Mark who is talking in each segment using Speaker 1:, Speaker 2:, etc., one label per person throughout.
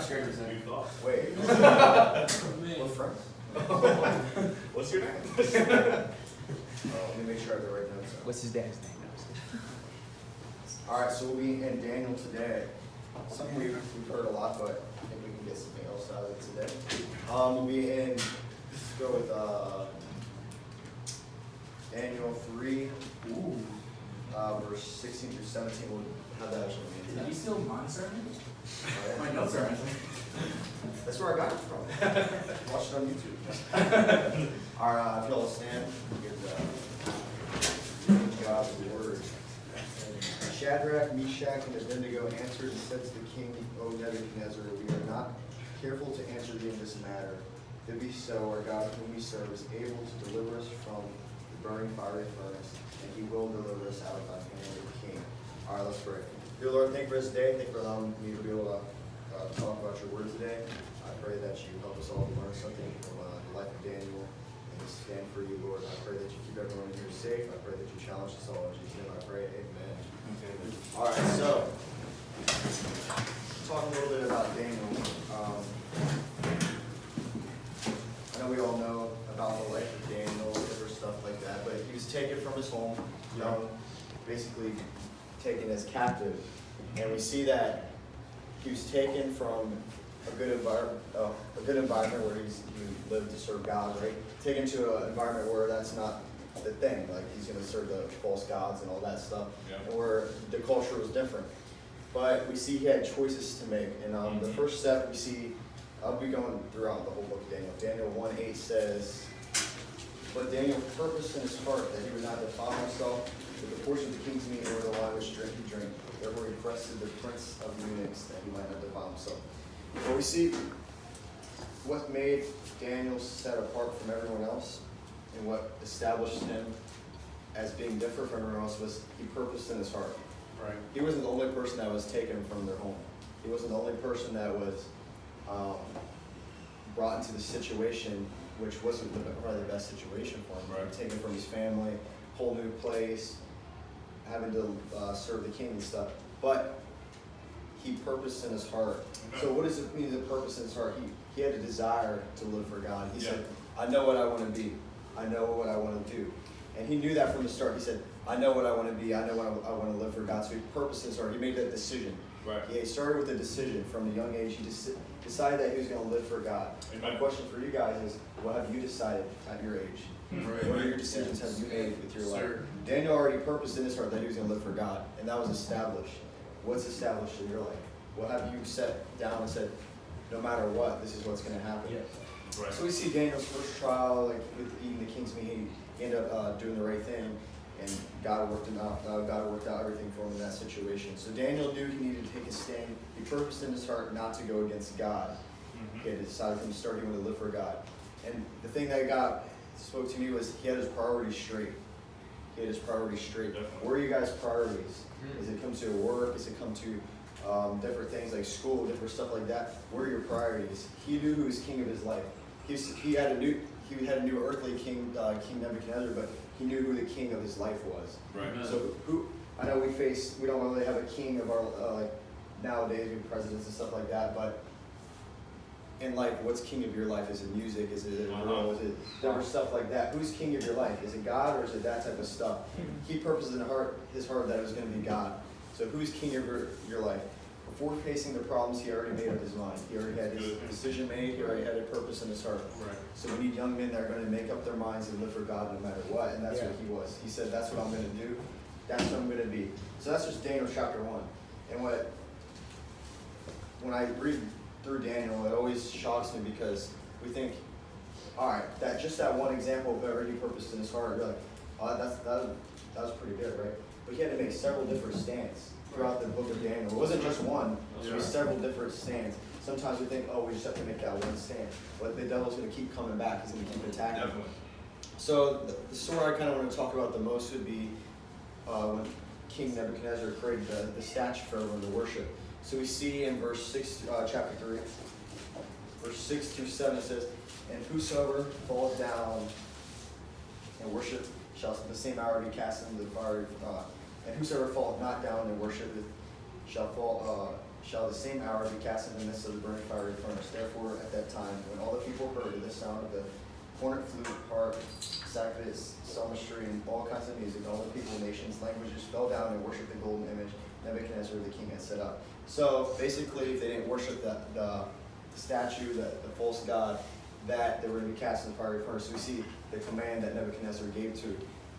Speaker 1: scared of
Speaker 2: You thought.
Speaker 3: Wait.
Speaker 1: Man.
Speaker 3: What friends?
Speaker 2: What's your name?
Speaker 3: Let me make sure I have the right notes.
Speaker 1: What's his dad's name?
Speaker 3: Alright, so we'll be in Daniel today. Something we've heard a lot, but I think we can get something else out of it today. We'll be in, let's go with Daniel 3, verse 16 through 17. We'll have that actually mean.
Speaker 1: Did you steal my sermon?
Speaker 3: My
Speaker 1: notes are actually.
Speaker 3: That's where I got it from. Watch it on YouTube. Alright, if y'all stand, get God's word. Shadrach, Meshach, and Abednego answered and said to the king, O Nebuchadnezzar, we are not careful to answer thee in this matter. If it be so, our God whom we serve is able to deliver us from the burning fiery furnace, and he will deliver us out of thy hand, O king. All right, let's pray. Dear Lord, thank you for this day. Thank you for allowing me to be able to talk about your word today. I pray that you help us all to learn something from the life of Daniel and to stand for you, Lord. I pray that you keep everyone here safe. I pray that you challenge us all. In Jesus' name I pray, amen. All right, so talk a little bit about Daniel. I know we all know about the life of Daniel, different stuff like that, but he was taken from his home, young, basically taken as captive, and we see that he was taken from a good environment where he lived to serve God, right? Taken to an environment where that's not the thing, like he's going to serve the false gods and all that stuff, and where the culture was different. But we see he had choices to make, and the first step we see, I'll be going throughout the whole book of Daniel. Daniel 1:8 says, but Daniel purposed in his heart that he would not defile himself with the portion of the king's meat or the wine which he drank. Therefore he requested the prince of the eunuchs that he might not defile himself. But we see what made Daniel set apart from everyone else, and what established him as being different from everyone else was he purposed in his heart.
Speaker 2: Right.
Speaker 3: He wasn't the only person that was taken from their home. He wasn't the only person that was brought into the situation, which wasn't probably the best situation for him.
Speaker 2: Right.
Speaker 3: Taken from his family, whole new place, having to serve the king and stuff. But he purposed in his heart. So what does it mean to purpose in his heart? He had a desire to live for God. He said, I know what I want to be. I know what I want to do. And he knew that from the start. He said, I know what I want to be. I know what I want to live for God. So he purposed in his heart. He made that decision.
Speaker 2: Right.
Speaker 3: He started with a decision from a young age. He just decided that he was going to live for God.
Speaker 2: Amen.
Speaker 3: My question for you guys is, what have you decided at your age?
Speaker 2: Right.
Speaker 3: What are your decisions have you made with your life?
Speaker 2: Sir.
Speaker 3: Daniel already purposed in his heart that he was going to live for God. And that was established. What's established in your life? What have you set down and said, no matter what, this is what's going to happen?
Speaker 2: Right.
Speaker 3: So we see Daniel's first trial, like with eating the king's meat, he ended up doing the right thing, and God worked out everything for him in that situation. So Daniel knew he needed to take a stand. He purposed in his heart not to go against God. He had decided from the start he wanted to live for God. And the thing that God spoke to me was he had his priorities straight. He had his priorities straight.
Speaker 2: Definitely.
Speaker 3: Where are you guys' priorities? Does it come to work? Does it come to different things like school, different stuff like that? Where are your priorities? He knew who was king of his life. He had a new earthly king, King Nebuchadnezzar, but he knew who the king of his life was.
Speaker 2: Right.
Speaker 3: So I know we don't really have a king of our like nowadays, we have presidents and stuff like that, but in life, what's king of your life? Is it music? Is it a girl? Is it different stuff like that? Who's king of your life? Is it God or is it that type of stuff? He purposed in his heart that it was going to be God. So who's king of your life? Before facing the problems, he already made up his mind. He already had his decision made. He already had a purpose in his heart.
Speaker 2: Right.
Speaker 3: So we need young men that are going to make up their minds and live for God no matter what. And that's what he was. He said, that's what I'm going to do. That's what I'm going to be. So that's just Daniel chapter 1. And when I read through Daniel, it always shocks me because we think, all right, that one example of already purposed in his heart, you're like, oh, that was pretty good, right? But he had to make several different stands throughout the book of Daniel. It wasn't just one, there were several different stands. Sometimes we think, oh, we just have to make that one stand. But the devil's going to keep coming back. He's going to keep attacking.
Speaker 2: Definitely.
Speaker 3: So the story I kind of want to talk about the most would be when King Nebuchadnezzar created the statue for everyone to worship. So we see in verse 6, chapter 3, verse 6 through 7, it says, and whosoever falls down and worship shall at the same hour be cast into the fire. And whosoever falleth not down and worshipeth shall fall shall the same hour be cast in the midst of the burning fiery furnace. Therefore, at that time, when all the people heard the sound of the cornet, flute, harp, sackbut, psalmistry, and all kinds of music, all the people, nations, languages fell down and worshipped the golden image Nebuchadnezzar the king had set up. So basically, if they didn't worship the statue, the false god, that they were going to be cast in the fiery furnace. So we see the command that Nebuchadnezzar gave to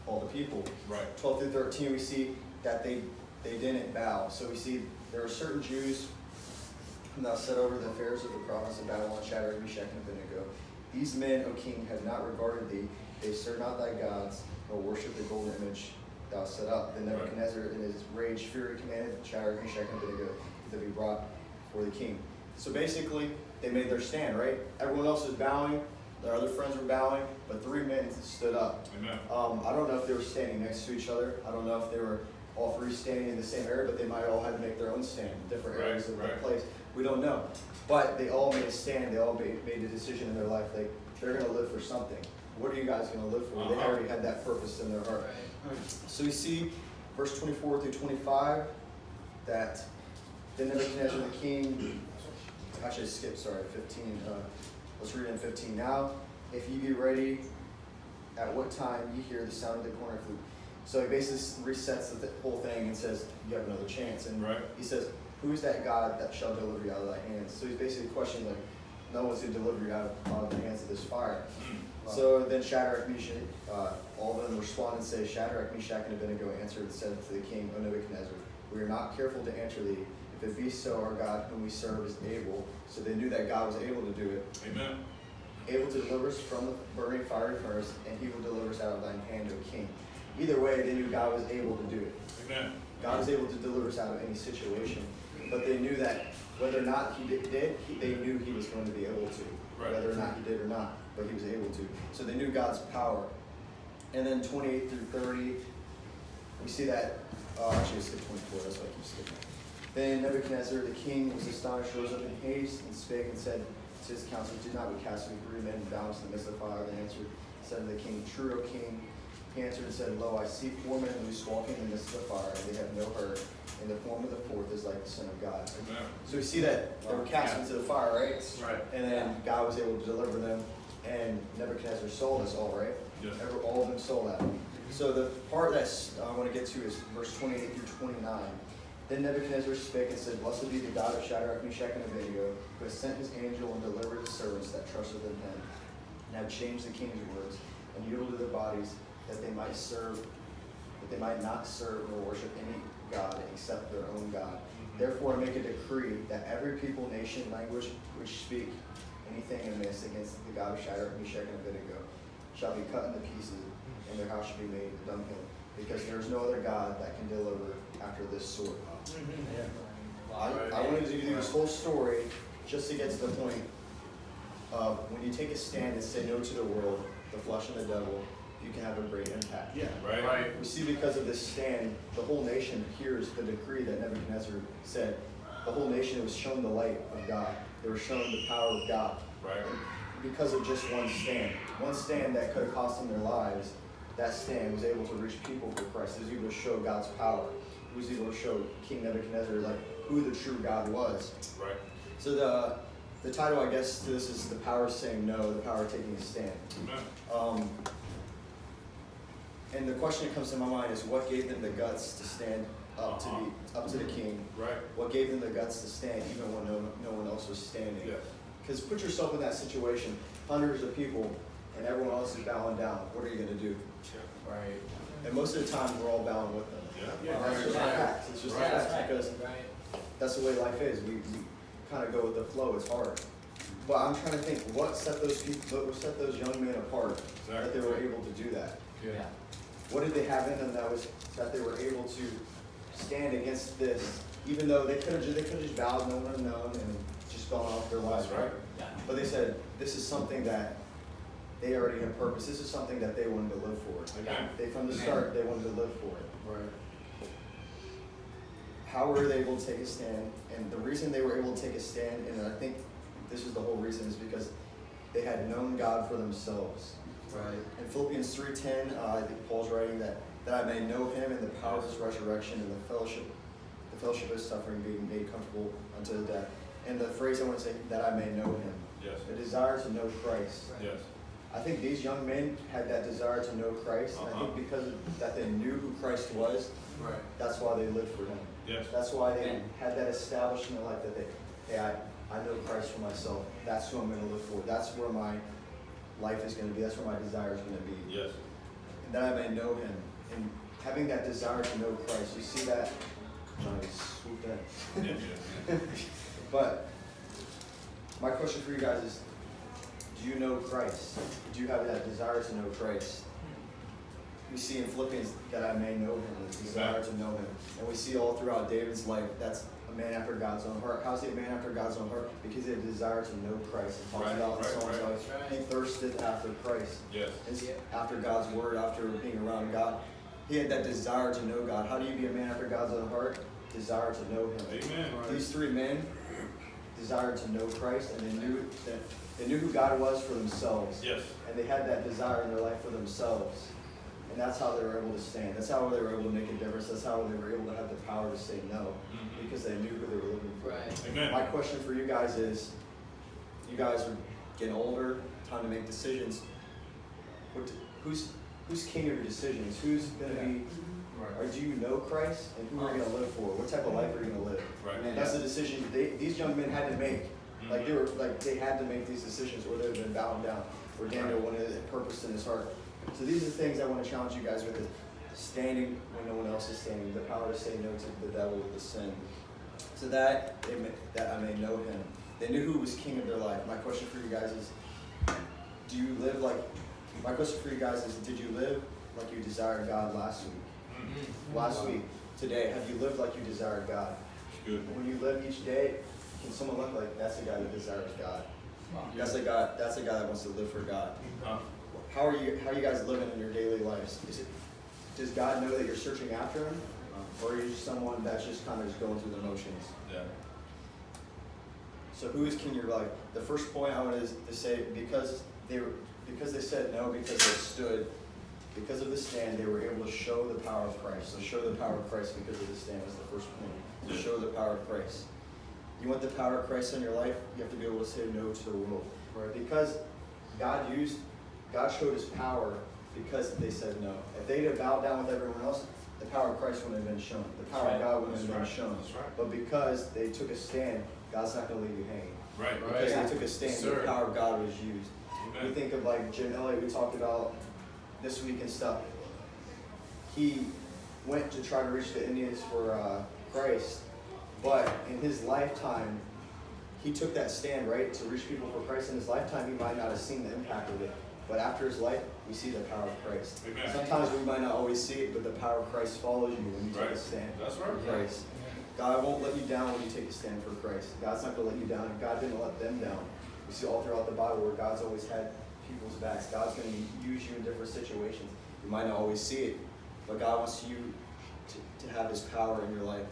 Speaker 3: all the people.
Speaker 2: Right.
Speaker 3: 12 through 13, we see that they didn't bow. So we see there are certain Jews who thou set over the affairs of the province of Babylon, Shadrach, Meshach, and Abednego. These men, O king, have not regarded thee. They serve not thy gods, nor worship the golden image thou set up. Then Nebuchadnezzar, in his rage, fury, commanded Shadrach, Meshach, and Abednego to be brought before the king. So basically, they made their stand, right? Everyone else was bowing. Their other friends were bowing, but 3 men stood up.
Speaker 2: Amen.
Speaker 3: I don't know if they were standing next to each other. I don't know if they were all 3 standing in the same area, but they might all have to make their own stand in different areas of the place. We don't know. But they all made a stand. They all made a decision in their life. They're going to live for something. What are you guys going to live for? They already had that purpose in their heart. So you see, verse 24 through 25, that then Nebuchadnezzar the king, actually skip, sorry, 15. Let's read in 15. Now, if ye be ready, at what time ye hear the sound of the cornet flute. So he basically resets the whole thing and says, you have another chance. And he says, who is that God that shall deliver you out of thy hands? So he's basically questioning, like, no one's going to deliver you out of the hands of this fire. So then Shadrach, Meshach, all of them respond and say, Shadrach, Meshach, and Abednego answered and said to the king, O Nebuchadnezzar, we are not careful to answer thee. If it be so, our God whom we serve is able. So they knew that God was able to do it.
Speaker 2: Amen.
Speaker 3: Able to deliver us from the burning fiery furnace, and he will deliver us out of thine hand, O king. Either way, they knew God was able to do it.
Speaker 2: Amen.
Speaker 3: God was able to deliver us out of any situation. But they knew that whether or not he did, they knew he was going to be able to.
Speaker 2: Right.
Speaker 3: Whether or not he did or not, but he was able to. So they knew God's power. And then 28 through 30, we see that, actually skip 24, that's why I keep skipping. Then Nebuchadnezzar the king was astonished, rose up in haste, and spake and said to his council, did not we cast 3 men bound in the midst of the fire? They answered, said to the king, true, O king. He answered and said, lo, I see 4 men loose walking in the midst of the fire, and they have no hurt, and the form of the 4th is like the Son of God.
Speaker 2: Amen.
Speaker 3: So we see that they were cast into the fire, right?
Speaker 2: Right.
Speaker 3: And then God was able to deliver them, and Nebuchadnezzar saw this all, right?
Speaker 2: Yes.
Speaker 3: All of them saw that. So the part that I want to get to is verse 28 through 29. Then Nebuchadnezzar spake and said, blessed be the God of Shadrach, Meshach, and Abednego, who has sent his angel and delivered his servants that trusted in him, and have changed the king's words, and yielded their bodies, that they might not serve nor worship any God except their own God. Therefore I make a decree that every people, nation, language which speak anything amiss against the God of Shadrach, Meshach, and Abednego shall be cut into pieces, and their house shall be made a dunghill, because there is no other God that can deliver after this sort. I wanted to do this whole story just to get to the point of when you take a stand and say no to the world, the flesh, and the devil, you can have a great impact.
Speaker 2: Yeah. Right.
Speaker 3: We see because of this stand, the whole nation hears the decree that Nebuchadnezzar said. The whole nation was shown the light of God. They were shown the power of God.
Speaker 2: Right.
Speaker 3: Because of just one stand that could have cost them their lives, that stand was able to reach people for Christ. It was able to show God's power. It was able to show King Nebuchadnezzar who the true God was.
Speaker 2: Right.
Speaker 3: So the title, I guess, to this is The Power of Saying No, the Power of Taking a Stand.
Speaker 2: Amen.
Speaker 3: And the question that comes to my mind is, what gave them the guts to stand up to the king?
Speaker 2: Right.
Speaker 3: What gave them the guts to stand even when no one else was standing?
Speaker 2: Yeah.
Speaker 3: Because put yourself in that situation, hundreds of people, and everyone else is bowing down. What are you going to do?
Speaker 2: Yeah.
Speaker 3: Right. And most of the time, we're all bowing with them.
Speaker 2: Yeah.
Speaker 3: That's just a fact. It's just a fact because that's the way life is. We kind of go with the flow. It's hard. But I'm trying to think, what set those young men apart that they were able to do that?
Speaker 2: Yeah.
Speaker 3: What did they have in them that they were able to stand against this, even though they could have just bowed, no one would have known, and just gone off their lives, right?
Speaker 1: Yeah.
Speaker 3: But they said, this is something that they already had purpose. This is something that they wanted to live for.
Speaker 2: Amen.
Speaker 3: From the start, they wanted to live for it.
Speaker 2: Right.
Speaker 3: How were they able to take a stand? And the reason they were able to take a stand, and I think this is the whole reason, is because they had known God for themselves.
Speaker 2: Right.
Speaker 3: In Philippians 3:10, I think Paul's writing that I may know him and the power of his resurrection and the the fellowship of suffering, being made comfortable unto death. And the phrase I want to say, that I may know him.
Speaker 2: Yes.
Speaker 3: The desire to know Christ.
Speaker 2: Yes.
Speaker 3: I think these young men had that desire to know Christ. And I think because that they knew who Christ was,
Speaker 1: Right.
Speaker 3: that's why they lived for him.
Speaker 2: Yes.
Speaker 3: That's why they had that established in their life that hey, I know Christ for myself. That's who I'm going to live for. That's where my life is going to be. That's where my desire is going to be.
Speaker 2: Yes.
Speaker 3: And that I may know him. And having that desire to know Christ, you see that? Johnny swooped in.
Speaker 2: Yeah.
Speaker 3: But my question for you guys is, do you know Christ? Do you have that desire to know Christ? We see in Philippians that I may know him, the desire to know him. And we see all throughout David's life, that's a man after God's own heart. How's he a man after God's own heart? Because he had a desire to know Christ. It talks about in Psalms how he thirsted after Christ.
Speaker 2: Yes.
Speaker 3: It's after God's word, after being around God. He had that desire to know God. How do you be a man after God's own heart? Desire to know him.
Speaker 2: Amen.
Speaker 3: These three men desired to know Christ, and they knew who God was for themselves.
Speaker 2: Yes.
Speaker 3: And they had that desire in their life for themselves. And that's how they were able to stand. That's how they were able to make a difference. That's how they were able to have the power to say no. Because they knew who they were living for.
Speaker 1: Right.
Speaker 2: Amen.
Speaker 3: My question for you guys is, you guys are getting older, time to make decisions. Who's king of your decisions? Who's going to be, or do you know Christ? And who are you going to live for? What type of life are you going to live?
Speaker 2: Right.
Speaker 3: And that's the decision these young men had to make. Like they had to make these decisions, or they would have been bowing down. Or Daniel wanted it purposed in his heart. So these are the things I want to challenge you guys with: is standing when no one else is standing, the power to say no to the devil, the sin. So that I may know him. They knew who was king of their life. My question for you guys is, do you live like? My question for you guys is, did you live like you desired God last week? Last week, today, have you lived like you desired God?
Speaker 2: Good.
Speaker 3: When you live each day, can someone look like that's the guy that desires God? That's the guy that wants to live for God. How are you guys living in your daily lives? Does God know that you're searching after him? Or are you just someone that's just kind of just going through the motions?
Speaker 2: Yeah.
Speaker 3: So who is king of your life? The first point I wanted to say, because they said no, because they stood, because of the stand, they were able to show the power of Christ. So show the power of Christ because of the stand was the first point. To show the power of Christ. You want the power of Christ in your life, you have to be able to say no to the world. Right? Because God showed his power because they said no. If they'd have bowed down with everyone else, the power of Christ wouldn't have been shown. The power of God wouldn't have been shown.
Speaker 2: That's right.
Speaker 3: But because they took a stand, God's not going to leave you hanging.
Speaker 2: Right.
Speaker 3: Because they took a stand, the power of God was used.
Speaker 2: Amen.
Speaker 3: We think of like Jim Elliott, we talked about this week and stuff. He went to try to reach the Indians for Christ, but in his lifetime, he took that stand, right, to reach people for Christ. In his lifetime, he might not have seen the impact of it, but after his life, we see the power of Christ.
Speaker 2: Amen.
Speaker 3: Sometimes we might not always see it, but the power of Christ follows you when you take a stand
Speaker 2: That's right.
Speaker 3: for Christ. God won't let you down when you take a stand for Christ. God's not going to let you down, and God didn't let them down. We see all throughout the Bible where God's always had people's backs. God's going to use you in different situations. You might not always see it, but God wants you to have his power in your life.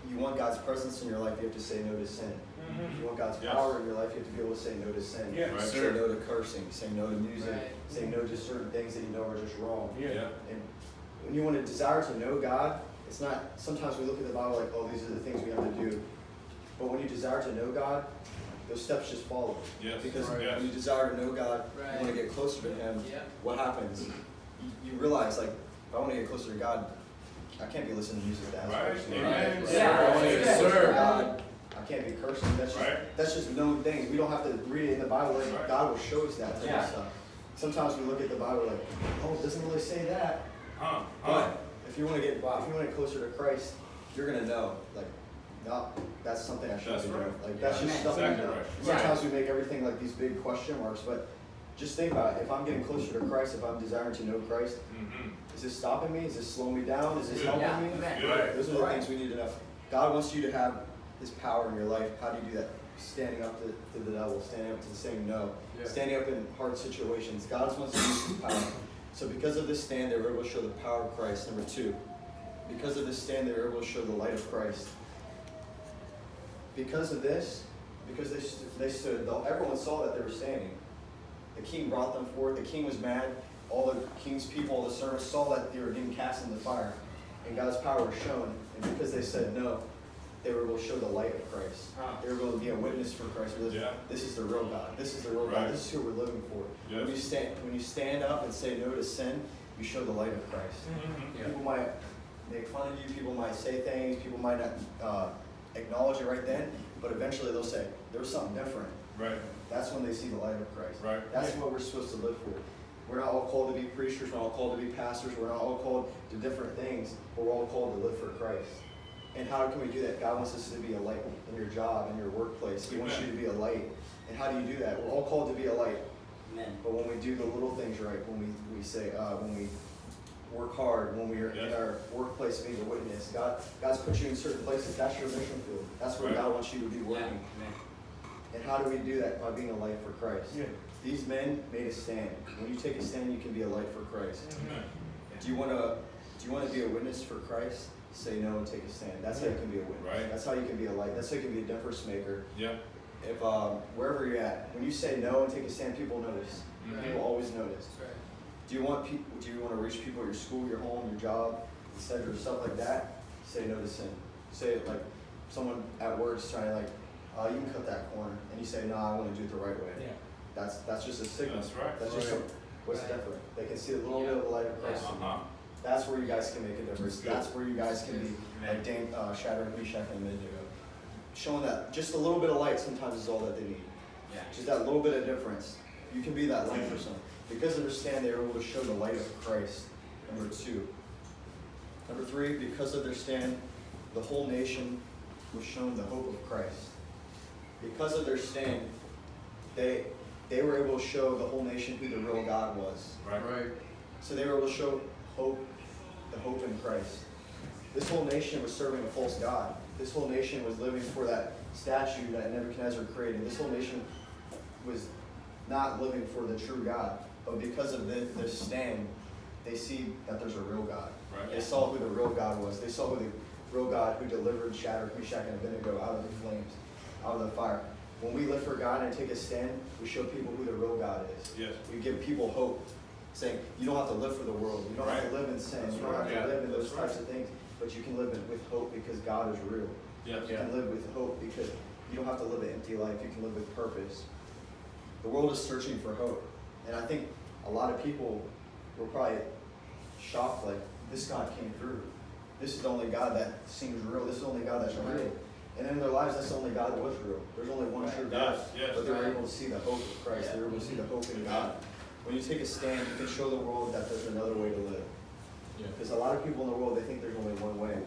Speaker 3: You want God's presence in your life, you have to say no to sin. If you want God's power in your life, you have to be able to say no to sin.
Speaker 2: Yeah, right.
Speaker 3: Say no to cursing, say no to music, say no to certain things that you know are just wrong.
Speaker 2: Yeah.
Speaker 3: And when you want to desire to know God, it's not, sometimes we look at the Bible like, oh, these are the things we have to do. But when you desire to know God, those steps just follow.
Speaker 2: Yes.
Speaker 3: Because
Speaker 2: Right.
Speaker 3: when you desire to know God,
Speaker 1: Right.
Speaker 3: you want to get closer to him,
Speaker 1: Yeah.
Speaker 3: what happens? You realize, like, if I want to get closer to God, I can't be listening to music that has
Speaker 2: Right.
Speaker 3: cursing.
Speaker 2: Amen.
Speaker 3: If
Speaker 1: Yeah.
Speaker 3: I want to get closer to
Speaker 1: Sir.
Speaker 3: God, I can't be cursing.
Speaker 2: Right.
Speaker 3: That's just known things. We don't have to read it in the Bible. Like,
Speaker 2: Right.
Speaker 3: God will show us that type of stuff. Sometimes we look at the Bible like, oh, it doesn't really say that. But if you want to get closer to Christ, you're gonna know, like, no, that's something I shouldn't
Speaker 2: That's
Speaker 3: be doing.
Speaker 2: right.
Speaker 3: Like, that's
Speaker 2: Yeah.
Speaker 3: just something.
Speaker 2: Exactly right.
Speaker 3: Sometimes we make everything like these big question marks, but just think about it. If I'm getting closer to Christ, if I'm desiring to know Christ, is this stopping me? Is this slowing me down? Is this
Speaker 2: Yeah.
Speaker 3: helping me?
Speaker 2: Good.
Speaker 3: Those are the things we need to know. God wants you to have his power in your life. How do you do that? Standing up to the devil, standing up to saying no, standing up in hard situations. God wants to use his power. So because of this stand, they were able to show the power of Christ. Number two, because of this stand, they were able to show the light of Christ. Because of this, because they stood, everyone saw that they were standing. The king brought them forth. The king was mad. All the king's people, all the servants saw that they were being cast in the fire. and God's power was shown, and because they said no, they were able to show the light of Christ. They were able to be a witness for Christ.
Speaker 4: Yeah.
Speaker 3: This is the real God. This is the real
Speaker 4: Right.
Speaker 3: God. This is who we're living for.
Speaker 4: Yes.
Speaker 3: When you stand up and say no to sin, you show the light of Christ.
Speaker 4: Mhm.
Speaker 1: Yeah.
Speaker 3: People might make fun of you. People might say things. People might not acknowledge it right then, but eventually they'll say there was something different.
Speaker 4: Right.
Speaker 3: That's when they see the light of Christ.
Speaker 4: Right.
Speaker 3: That's what we're supposed to live for. We're not all called to be preachers. We're not all called to be pastors. We're not all called to different things, but we're all called to live for Christ. And how can we do that? God wants us to be a light in your job, in your workplace. He wants you to be a light. And how do you do that? We're all called to be a light.
Speaker 5: Amen.
Speaker 3: But when we do the little things right, when we say, when we work hard, when we are in
Speaker 4: Yes.
Speaker 3: our workplace being a witness, God's put you in certain places. That's your mission field. That's where
Speaker 4: Right.
Speaker 3: God wants you to be
Speaker 5: Yeah.
Speaker 3: working.
Speaker 5: Amen.
Speaker 3: And how do we do that? By being a light for Christ.
Speaker 4: Yeah.
Speaker 3: These men made a stand. When you take a stand, you can be a light for Christ.
Speaker 4: Amen.
Speaker 3: Do you want to be a witness for Christ? Say no and take a stand. That's how you can be a witness.
Speaker 4: Right.
Speaker 3: That's how you can be a light. That's how you can be a difference maker.
Speaker 4: Yeah.
Speaker 3: If wherever you're at, when you say no and take a stand, people notice.
Speaker 4: Mhm.
Speaker 3: People always notice.
Speaker 1: That's right.
Speaker 3: Do you want people? Do you want to reach people at your school, your home, your job, etc., stuff like that? Say no to sin. Say it like someone at work is trying to you can cut that corner, and you say no, I want to do it the right way.
Speaker 1: Yeah.
Speaker 3: That's just a signal.
Speaker 4: That's right.
Speaker 3: That's just what's
Speaker 1: Right.
Speaker 3: different. They can see a little bit of the light of Christ. in you.
Speaker 4: Uh-huh.
Speaker 3: That's where you guys can make a difference.
Speaker 4: Good.
Speaker 3: That's where you guys can be
Speaker 5: Amen.
Speaker 3: like Shadrach, Meshach, and Abednego. Showing that just a little bit of light sometimes is all that they need.
Speaker 5: Yeah.
Speaker 3: Just that little bit of difference. You can be that light for someone. Because of their stand, they were able to show the light of Christ. Number 2. Number 3, because of their stand, the whole nation was shown the hope of Christ. Because of their stand, they were able to show the whole nation who the real God was.
Speaker 4: Right.
Speaker 3: So they were able to show hope, the hope in Christ. This whole nation was serving a false god. This whole nation was living for that statue that Nebuchadnezzar created. This whole nation was not living for the true God. But because of their stand, they see that there's a real God.
Speaker 4: Right.
Speaker 3: They saw who the real God was. They saw who the real God who delivered Shadrach, Meshach, and Abednego out of the flames, out of the fire. When we live for God and take a stand, we show people who the real God is.
Speaker 4: Yes.
Speaker 3: We give people hope, saying you don't have to live for the world. You don't have to
Speaker 4: Right.
Speaker 3: live in sin.
Speaker 4: That's
Speaker 3: You don't have
Speaker 4: right.
Speaker 3: to
Speaker 4: Yeah.
Speaker 3: live in those
Speaker 4: That's right.
Speaker 3: types of things. But you can live with hope because God is real.
Speaker 4: Yes.
Speaker 3: You can live with hope because you don't have to live an empty life. You can live with purpose. The world is searching for hope. And I think a lot of people were probably shocked, like, this God came through. This is the only God that seems real. This is the only God that's real. And in their lives, that's the only God that was real. There's only one true God.
Speaker 4: Yes, yes.
Speaker 3: But they were able to see the hope of Christ. They were able to see the hope in God. When you take a stand, you can show the world that there's another way to live.
Speaker 1: Yeah.
Speaker 3: Because a lot of people in the world, they think there's only one way. And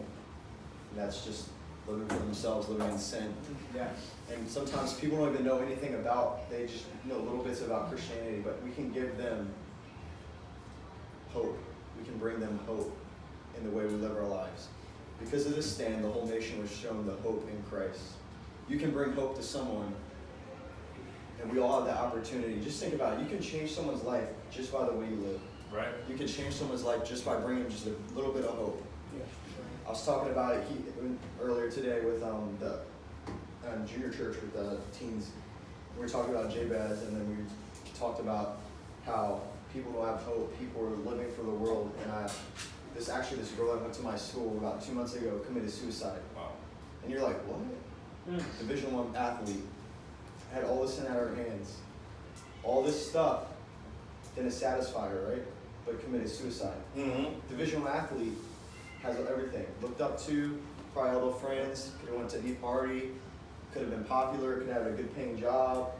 Speaker 3: that's just living for themselves, living in sin.
Speaker 5: Yeah.
Speaker 3: And sometimes people don't even know anything about, they just know little bits about Christianity, but we can give them hope. We can bring them hope in the way we live our lives. Because of this stand, the whole nation was shown the hope in Christ. You can bring hope to someone, and we all have that opportunity. Just think about it. You can change someone's life just by the way you live.
Speaker 4: Right.
Speaker 3: You can change someone's life just by bringing just a little bit of hope.
Speaker 1: Yeah.
Speaker 3: I was talking about it earlier today with the junior church with the teens. We were talking about Jabez, and then we talked about how people don't have hope. People are living for the world. And this girl that went to my school about 2 months ago committed suicide.
Speaker 4: Wow.
Speaker 3: And you're like, what? Division I athlete had all this in her hands. All this stuff didn't satisfy her, right? But committed suicide.
Speaker 2: Mm-hmm.
Speaker 3: Division I athlete has everything. Looked up to, probably all the friends, could have went to any party, could have been popular, could have had a good paying job,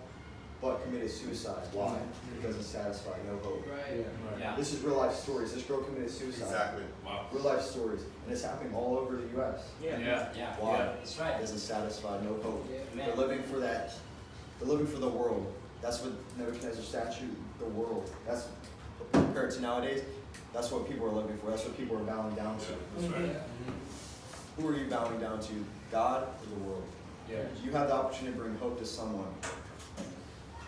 Speaker 3: but committed suicide. Why? It doesn't satisfy, no hope.
Speaker 1: Right.
Speaker 5: Yeah.
Speaker 3: This is real life stories. This girl committed suicide.
Speaker 2: Exactly.
Speaker 4: Wow.
Speaker 3: Real life stories. And it's happening all over the U.S.
Speaker 4: Yeah.
Speaker 5: Yeah.
Speaker 3: Why?
Speaker 5: That's right.
Speaker 3: It doesn't satisfy, no hope.
Speaker 1: Yeah.
Speaker 3: They're living for that. They're living for the world. That's what Nebuchadnezzar's statue, the world. That's compared to nowadays. That's what people are living for. That's what people are bowing down to.
Speaker 4: That's right.
Speaker 3: Who are you bowing down to? God or the world?
Speaker 1: Yeah.
Speaker 3: You have the opportunity to bring hope to someone.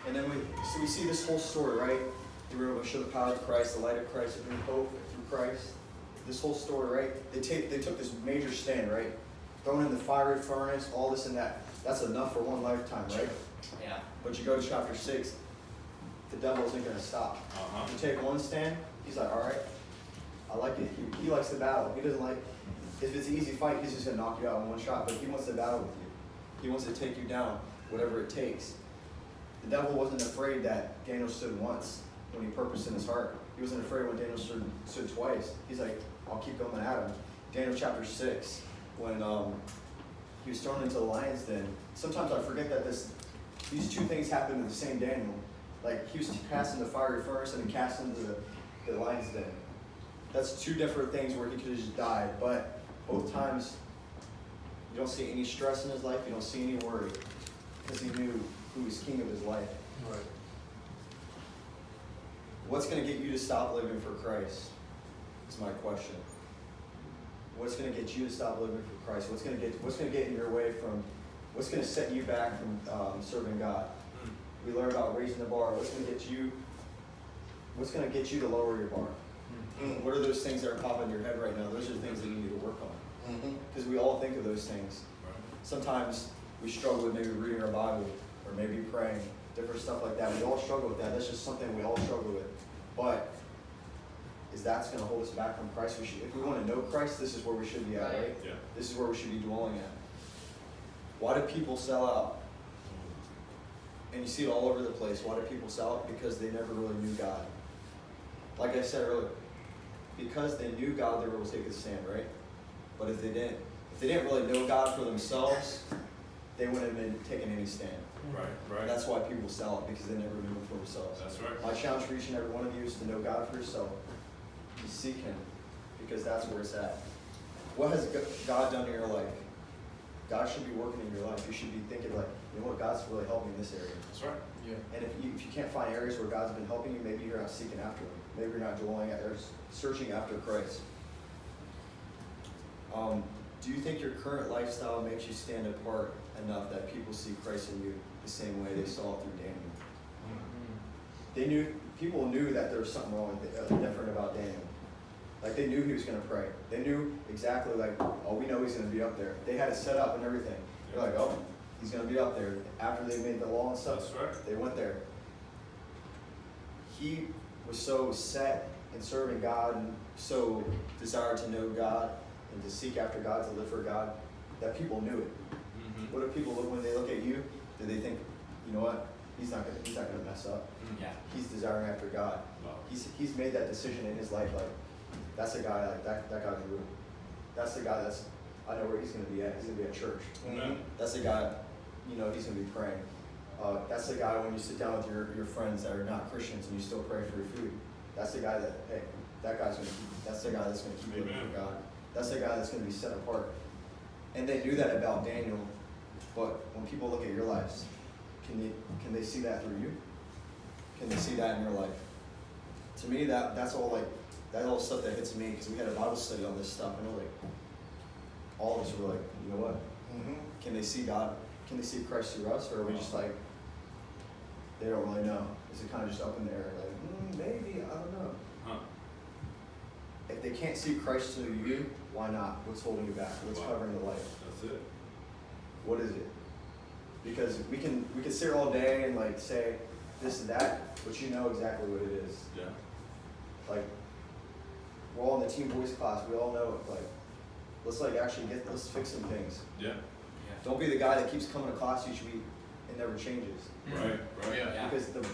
Speaker 3: And then we see this whole story, right? They were able to show the power of Christ, the light of Christ, to bring hope through Christ. This whole story, right? They took this major stand, right? Thrown in the fiery furnace, all this and that. That's enough for one lifetime, right?
Speaker 5: Yeah.
Speaker 3: But you go to chapter 6, the devil isn't going to stop.
Speaker 4: Uh-huh.
Speaker 3: You take one stand, he's like, all right, I like it. He likes the battle. He doesn't like, if it's an easy fight, he's just gonna knock you out in one shot. But he wants to battle with you. He wants to take you down, whatever it takes. The devil wasn't afraid that Daniel stood once when he purposed in his heart. He wasn't afraid when Daniel stood twice. He's like, I'll keep going at him. Daniel chapter 6, when he was thrown into the lion's den. Sometimes I forget that these two things happened in the same Daniel. Like, he was cast into the fiery furnace and then cast into the lion's den. That's two different things where he could have just died. But both times, you don't see any stress in his life. You don't see any worry. Because he knew who was king of his life.
Speaker 2: Right.
Speaker 3: What's going to get you to stop living for Christ? Is my question. What's going to get you to stop living for Christ? What's going to get in your way from? What's going to set you back from serving God? We learn about raising the bar. What's going to get you? What's going to get you to lower your bar? What are those things that are popping in your head right now? Those are the things that you need to work on. Because we all think of those things. Sometimes we struggle with maybe reading our Bible or maybe praying, different stuff like that. We all struggle with that. That's just something we all struggle with. But is that's going to hold us back from Christ? If we want to know Christ, this is where we should be at, right?
Speaker 2: Yeah.
Speaker 3: This is where we should be dwelling at. Why do people sell out? And you see it all over the place. Why do people sell out? Because they never really knew God. Like I said earlier, because they knew God, they were able to take a stand, right? But if they didn't really know God for themselves, they wouldn't have been taking any stand.
Speaker 2: Right.
Speaker 3: And that's why people sell it, because they never knew Him for themselves.
Speaker 2: That's right.
Speaker 3: My challenge for each and every one of you is to know God for yourself. To seek Him, because that's where it's at. What has God done in your life? God should be working in your life. You should be thinking like, you know what, God's really helping me in this area.
Speaker 2: That's right.
Speaker 3: Yeah. And if you can't find areas where God's been helping you, maybe you're not seeking after Him. Maybe you're not dwelling or searching after Christ. Do you think your current lifestyle makes you stand apart enough that people see Christ in you the same way they saw it through Daniel? People knew that there was something wrong with different about Daniel. Like, they knew he was going to pray. They knew exactly, like, oh, we know he's going to be up there. They had it set up and everything. They're like, oh, he's going to be up there. After they made the law and stuff,
Speaker 2: That's right.
Speaker 3: they went there. He was so set in serving God and so desired to know God and to seek after God, to live for God, that people knew it. What do people look when they look at you? Do they think, you know what? He's not gonna mess up.
Speaker 1: Yeah.
Speaker 3: He's desiring after God.
Speaker 2: Wow.
Speaker 3: He's made that decision in his life. Like, that's a guy like that guy's real. That's the guy I know where he's gonna be at. He's gonna be at church.
Speaker 2: Amen.
Speaker 3: That's the guy, you know, he's gonna be praying. That's the guy when you sit down with your friends that are not Christians and you still pray for your food. That's the guy that, hey, that's the guy that's gonna keep living for God. That's the guy that's gonna be set apart. And they knew that about Daniel, but when people look at your lives, can they see that through you? Can they see that in your life? To me, that's all stuff that hits me, because we had a Bible study on this stuff, and all of us were like, you know what? Can they see God? Can they see Christ through us, or are we just like, they don't really know? Is it kind of just up in the air, like, maybe, I don't know.
Speaker 2: Huh.
Speaker 3: If they can't see Christ through you, why not? What's holding you back? What's covering the light?
Speaker 2: That's it.
Speaker 3: What is it? Because we can sit here all day and like say this and that, but you know exactly what it is.
Speaker 2: Yeah.
Speaker 3: Like, we're all in the teen boys class. We all know, like, let's fix some things.
Speaker 2: Yeah.
Speaker 3: Don't be the guy that keeps coming to class each week and never changes.
Speaker 2: Right.
Speaker 1: Yeah.
Speaker 3: Because the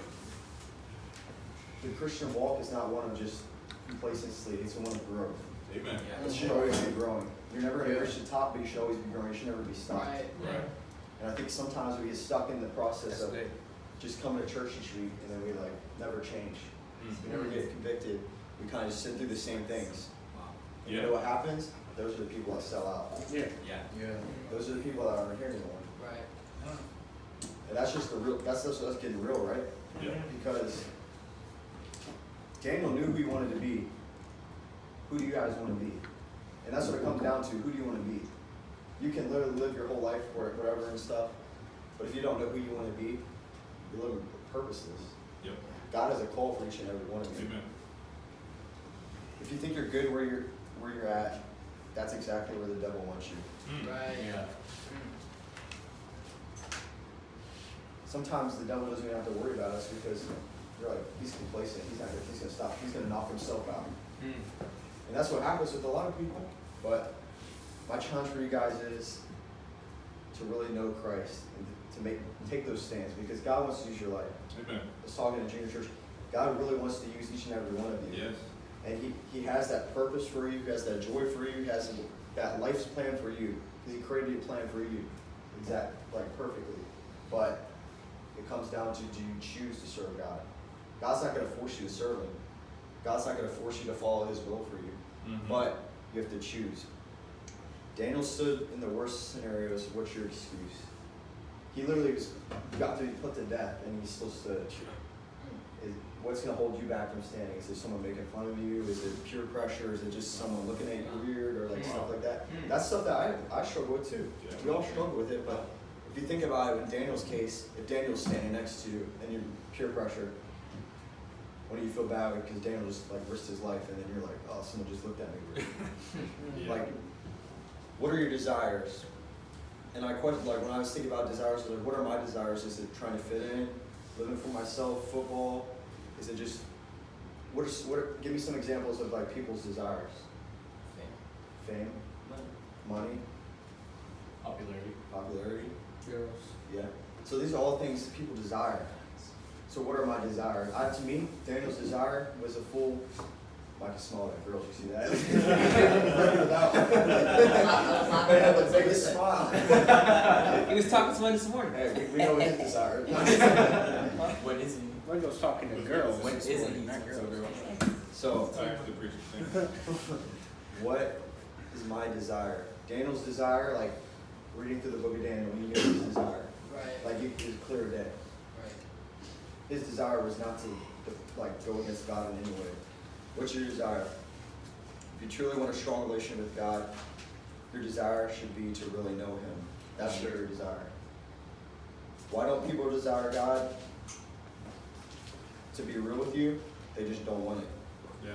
Speaker 3: Christian walk is not one of just complacency. It's one of growth.
Speaker 2: Amen.
Speaker 3: It should always be growing. You're never going to reach the top, but you should always be growing. You should never be stopped.
Speaker 1: Right.
Speaker 2: Right.
Speaker 3: And I think sometimes we get stuck in the process
Speaker 1: That's
Speaker 3: of
Speaker 1: good.
Speaker 3: just coming to church each week, and then we like never change. We never get convicted. We kind of just sit through the same things.
Speaker 1: Wow.
Speaker 3: And you know what happens? Those are the people that sell out.
Speaker 1: Yeah.
Speaker 3: Those are the people that aren't here anymore.
Speaker 1: Right.
Speaker 3: And that's just the real. That's just us getting real, right?
Speaker 2: Yeah.
Speaker 3: Because Daniel knew who he wanted to be. Who do you guys want to be? And that's what it comes down to. Who do you want to be? You can literally live your whole life for it, whatever and stuff. But if you don't know who you want to be, you're living purposeless.
Speaker 2: Yep.
Speaker 3: God has a call for each and every one of you.
Speaker 2: Amen.
Speaker 3: If you think you're good where you're at, that's exactly where the devil wants you.
Speaker 1: Right.
Speaker 4: Yeah.
Speaker 3: Sometimes the devil doesn't even have to worry about us because you're like, he's complacent. He's going to stop. He's going to knock himself out. And that's what happens with a lot of people. But my challenge for you guys is to really know Christ and to take those stands, because God wants to use your life.
Speaker 2: Amen.
Speaker 3: I was talking in junior church. God really wants to use each and every one of you.
Speaker 2: Yes.
Speaker 3: And he has that purpose for you. He has that joy for you. He has that life's plan for you. Because he created a plan for you. Perfectly. But it comes down to, do you choose to serve God? God's not going to force you to serve him. God's not going to force you to follow his will for you.
Speaker 2: Mm-hmm.
Speaker 3: But you have to choose. Daniel stood in the worst scenarios. What's your excuse? He literally was got to be put to death, and he still stood. What's going to hold you back from standing? Is it someone making fun of you? Is it peer pressure? Is it just someone looking at you weird or stuff like that? That's stuff that I struggle with too.
Speaker 2: Yeah.
Speaker 3: We all struggle with it, but if you think about it, in Daniel's case, if Daniel's standing next to you and you're peer pressure, when do you feel bad because Daniel just risked his life, and then you're like, oh, someone just looked at me weird.
Speaker 2: Yeah.
Speaker 3: What are your desires? And I question, when I was thinking about desires, what are my desires? Is it trying to fit in, living for myself, football? Is it just, give me some examples of people's desires. Fame. Money. Popularity.
Speaker 1: Girls.
Speaker 3: Yeah. So these are all things people desire. So what are my desires? To me, Daniel's desire was a full, I can smile at girls, you see that? They had the biggest smile.
Speaker 1: He was talking to one this morning.
Speaker 3: Hey, we know what his desire is.
Speaker 1: What is he?
Speaker 4: Windows talking to girls.
Speaker 1: What isn't he?
Speaker 4: Not girls.
Speaker 3: So,
Speaker 2: Sorry for the preacher.
Speaker 3: what is my desire? Daniel's desire, reading through the book of Daniel, he knew his desire.
Speaker 1: Right.
Speaker 3: It was clear day.
Speaker 1: Right.
Speaker 3: His desire was not to go against God in any way. What's your desire? If you truly want a strong relationship with God, your desire should be to really know him. That's your desire. Why don't people desire God? To be real with you, they just don't want it.
Speaker 2: Yeah.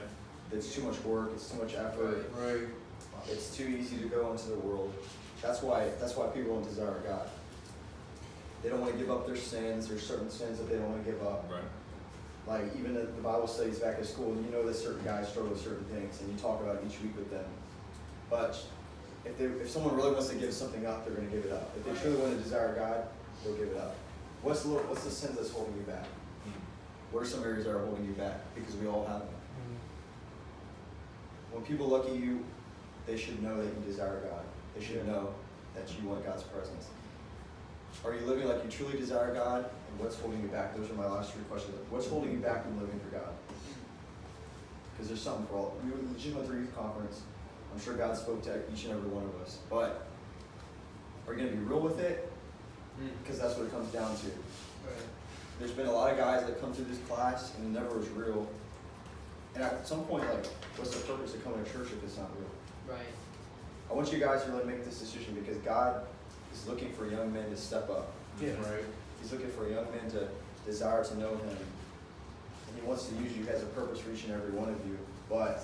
Speaker 3: It's too much work, it's too much effort.
Speaker 1: Right.
Speaker 3: It's too easy to go into the world. That's why people don't desire God. They don't want to give up their sins. There's certain sins that they don't want to give up.
Speaker 2: Right.
Speaker 3: Even the Bible studies back at school, you know that certain guys struggle with certain things, and you talk about it each week with them. But if someone really wants to give something up, they're going to give it up. If they truly want to desire God, they'll give it up. What's the sin that's holding you back? What are some areas that are holding you back? Because we all have them. When people look at you, they should know that you desire God. They should know that you want God's presence. Are you living like you truly desire God? And what's holding you back? Those are my last three questions. What's holding you back from living for God? Because there's something for all. We just went through youth conference. I'm sure God spoke to each and every one of us. But are you going to be real with it? Because that's what it comes down to.
Speaker 1: Right.
Speaker 3: There's been a lot of guys that come through this class and it never was real. And at some point, what's the purpose of coming to church if it's not real?
Speaker 1: Right.
Speaker 3: I want you guys to really make this decision, because God is looking for young men to step up.
Speaker 4: Yeah.
Speaker 2: Right.
Speaker 3: He's looking for young men to desire to know him. And he wants to use you. He has a purpose for each and every one of you. But,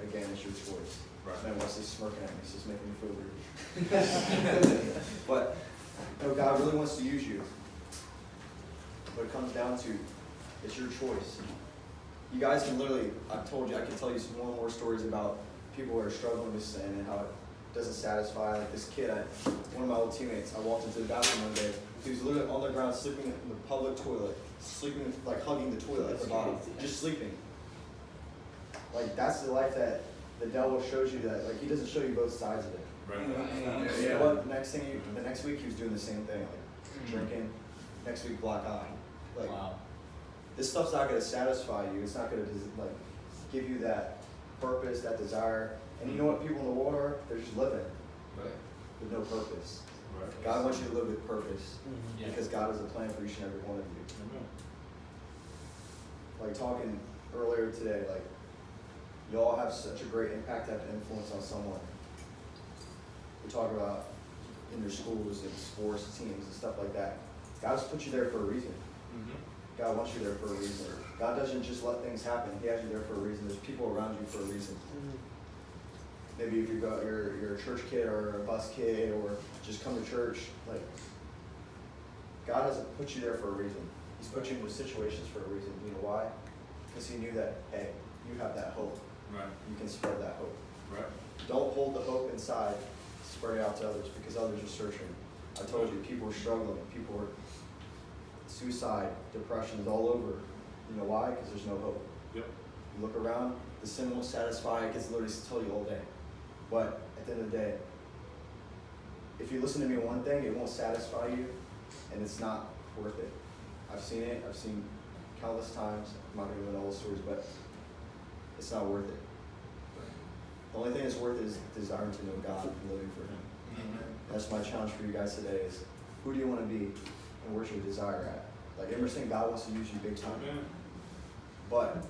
Speaker 3: again, it's your choice.
Speaker 2: Right.
Speaker 3: Man, Wesley's smirking at me. It's just making me feel weird. But, God really wants to use you. What it comes down to, it's your choice. You guys can literally, I've told you, I can tell you some more stories about people who are struggling with sin and how it doesn't satisfy. This kid, one of my old teammates, I walked into the bathroom one day. He was literally on the ground sleeping in the public toilet, sleeping, hugging the toilet at the bottom, just sleeping. That's the life that the devil shows you, that, he doesn't show you both sides of it.
Speaker 2: Right.
Speaker 3: You know what? The next week he was doing the same thing, drinking. Next week, black eye.
Speaker 1: Wow.
Speaker 3: This stuff's not going to satisfy you. It's not going to give you that purpose, that desire. And you know what people in the world are? They're just living with no purpose.
Speaker 2: Right.
Speaker 3: God wants you to live with purpose,
Speaker 1: Yeah.
Speaker 3: because God has a plan for each and every one of you.
Speaker 2: Amen.
Speaker 3: Talking earlier today, you all have such a great impact, have influence on someone. We talk about in your schools and sports teams and stuff like that. God's put you there for a reason. God wants you there for a reason. God doesn't just let things happen. He has you there for a reason. There's people around you for a reason. Maybe if you're a church kid or a bus kid or just come to church, God hasn't put you there for a reason. He's put you into situations for a reason. You know why? Because he knew that, hey, you have that hope.
Speaker 2: Right.
Speaker 3: You can spread that hope.
Speaker 2: Right.
Speaker 3: Don't hold the hope inside. spread it out to others because others are searching. I told you, people are struggling. People are suicide, depression is all over. You know why? Because there's no hope.
Speaker 4: Yep.
Speaker 3: You look around, the sin won't satisfy. It gets literally to tell you all day. But at the end of the day, if you listen to me on one thing, it won't satisfy you, and it's not worth it. I've seen it. I've seen countless times. I'm not going to go into all the stories, but it's not worth it. The only thing that's worth it is desiring to know God and living for Him. That's my challenge for you guys today is, who do you want to be and where's your desire at? Like Emerson, God wants to use you big time.
Speaker 4: Amen.
Speaker 3: But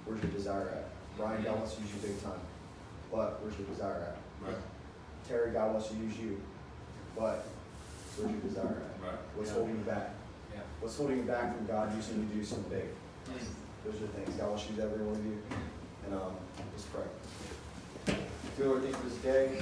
Speaker 3: where's your desire at? Brian, God wants to use you big time. But where's your desire at?
Speaker 4: Right.
Speaker 3: Terry, God wants to use you. But where's your desire at?
Speaker 4: Right.
Speaker 3: What's holding you back?
Speaker 1: Yeah.
Speaker 3: What's holding you back from God using you to do something big? Those are the things. God wants to use every one of you. And let's pray. Dear Lord, thank you for this day.